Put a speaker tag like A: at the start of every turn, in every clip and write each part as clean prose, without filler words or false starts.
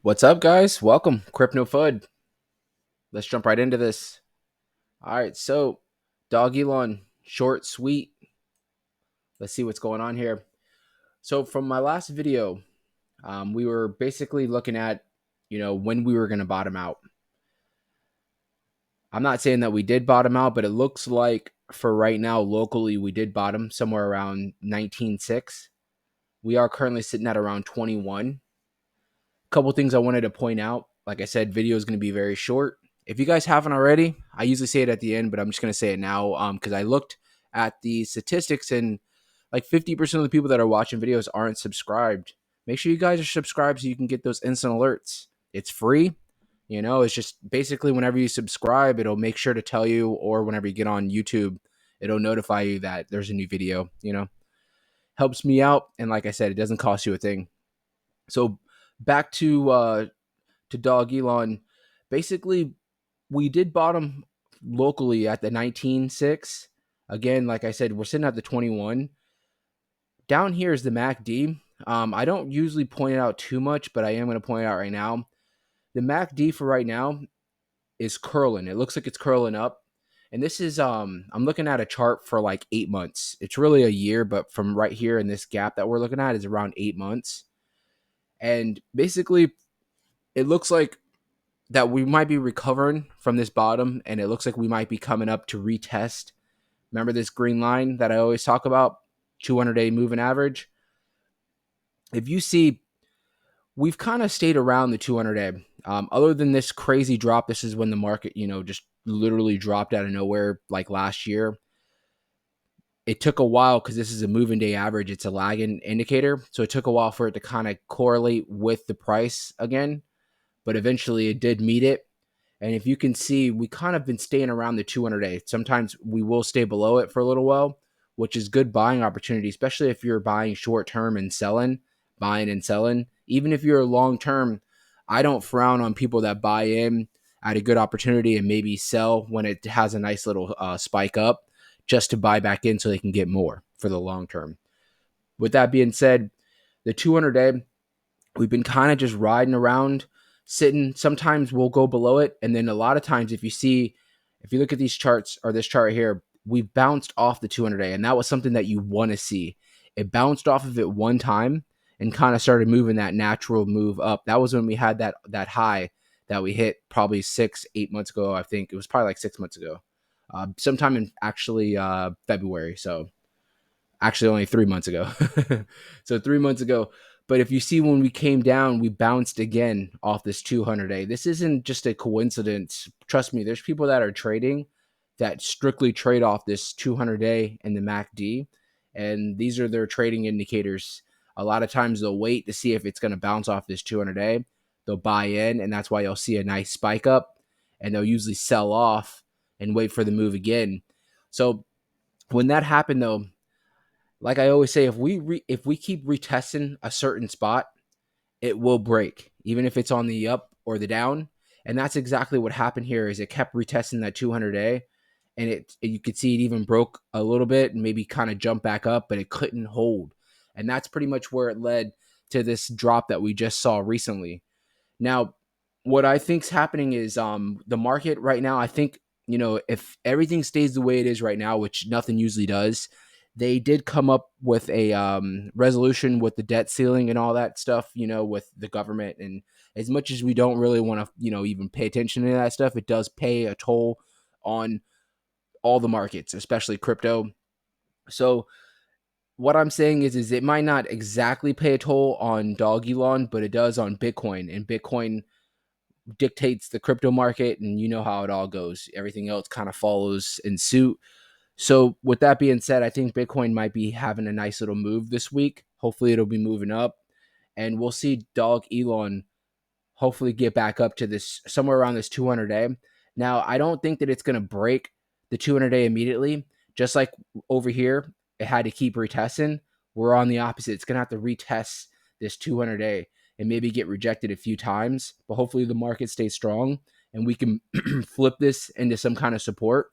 A: What's up, guys? Welcome, Crypto Fud. Let's jump right into this. All right, so Dogelon, short, sweet. Let's see what's going on here. So from my last video, we were basically looking at, when we were going to bottom out. I'm not saying that we did bottom out, but it looks like for right now, locally, we did bottom somewhere around 19.6. We are currently sitting at around 21. Couple things I wanted to point out. Like I said, video is going to be very short. If you guys haven't already, I usually say it at the end, but I'm just going to say it now because I looked at the statistics and like 50% of the people that are watching videos aren't subscribed. Make sure you guys are subscribed so you can get those instant alerts. It's free. It's just basically whenever you subscribe, it'll make sure to tell you, or whenever you get on YouTube, it'll notify you that there's a new video. Helps me out. And like I said, it doesn't cost you a thing. So back to Dog Elon. Basically, we did bottom locally at the 19.6. Again, like I said, we're sitting at the 21. Down here is the MACD. I don't usually point it out too much, but I am going to point it out right now. The MACD for right now is curling. It looks like it's curling up. And this is I'm looking at a chart for like 8 months. It's really a year, but from right here in this gap that we're looking at is around 8 months. And basically it looks like that we might be recovering from this bottom, and it looks like we might be coming up to retest. Remember this green line that I always talk about, 200-day moving average? If you see, we've kind of stayed around the 200-day. Other than this crazy drop, this is when the market, just literally dropped out of nowhere like last year. It took a while because this is a moving day average. It's a lagging indicator. So it took a while for it to kind of correlate with the price again, but eventually it did meet it. And if you can see, we kind of been staying around the 200-day. Sometimes we will stay below it for a little while, which is good buying opportunity, especially if you're buying short term and selling, buying and selling. Even if you're long term, I don't frown on people that buy in at a good opportunity and maybe sell when it has a nice little spike up, just to buy back in so they can get more for the long term. With that being said, the 200-day, we've been kind of just riding around, sitting. Sometimes we'll go below it, and then a lot of times if you look at these charts, or this chart here, we bounced off the 200-day, and that was something that you want to see. It bounced off of it one time and kind of started moving that natural move up. That was when we had that high that we hit probably 6-8 months ago. I think it was probably like 6 months ago, sometime in actually February. So actually only 3 months ago. So 3 months ago. But if you see, when we came down, we bounced again off this 200-day. This isn't just a coincidence. Trust me, there's people that are trading that strictly trade off this 200-day and the MACD. And these are their trading indicators. A lot of times they'll wait to see if it's going to bounce off this 200-day. They'll buy in, and that's why you'll see a nice spike up. And they'll usually sell off and wait for the move again. So when that happened, though, like I always say, if we keep retesting a certain spot, it will break, even if it's on the up or the down. And that's exactly what happened here. Is it kept retesting that 200-day, and you could see it even broke a little bit and maybe kind of jumped back up, but it couldn't hold. And that's pretty much where it led to this drop that we just saw recently. Now, what I think's happening is the market right now. I think, if everything stays the way it is right now, which nothing usually does, they did come up with a resolution with the debt ceiling and all that stuff, with the government. And as much as we don't really want to, even pay attention to that stuff, it does pay a toll on all the markets, especially crypto. So what I'm saying is it might not exactly pay a toll on Dogelon, but it does on Bitcoin. And Bitcoin dictates the crypto market, and you know how it all goes. Everything else kind of follows in suit. So with that being said, I think Bitcoin might be having a nice little move this week. Hopefully it'll be moving up, and we'll see Dog Elon hopefully get back up to this somewhere around this 200-day. Now, I don't think that it's going to break the 200-day immediately. Just like over here, it had to keep retesting. We're on the opposite. It's going to have to retest this 200-day and maybe get rejected a few times, but hopefully the market stays strong and we can flip this into some kind of support.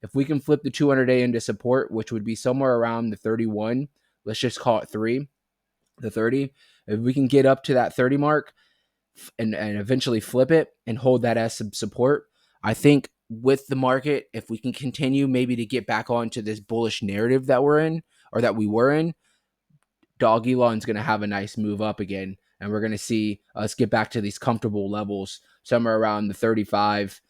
A: If we can flip the 200-day into support, which would be somewhere around the 31, let's just call it 3, the 30. If we can get up to that 30 mark, and eventually flip it and hold that as some support. I think with the market, if we can continue maybe to get back onto this bullish narrative that we're in, or that we were in, Dogelon's going to have a nice move up again, and we're going to see us get back to these comfortable levels somewhere around the 35.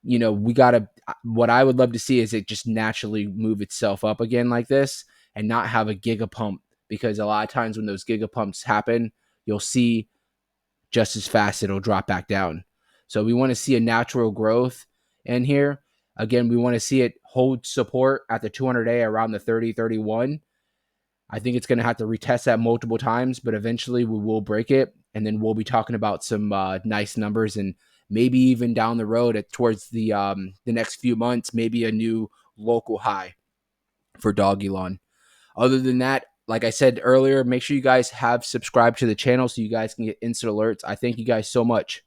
A: We got to, what I would love to see is it just naturally move itself up again like this and not have a giga pump, because a lot of times when those giga pumps happen, you'll see just as fast it'll drop back down. So we want to see a natural growth in here. Again, we want to see it hold support at the 200-day around the 30-31. I think it's going to have to retest that multiple times, but eventually we will break it, and then we'll be talking about some nice numbers, and maybe even down the road towards the next few months, maybe a new local high for Dogelon. Other than that, like I said earlier, make sure you guys have subscribed to the channel so you guys can get instant alerts. I thank you guys so much.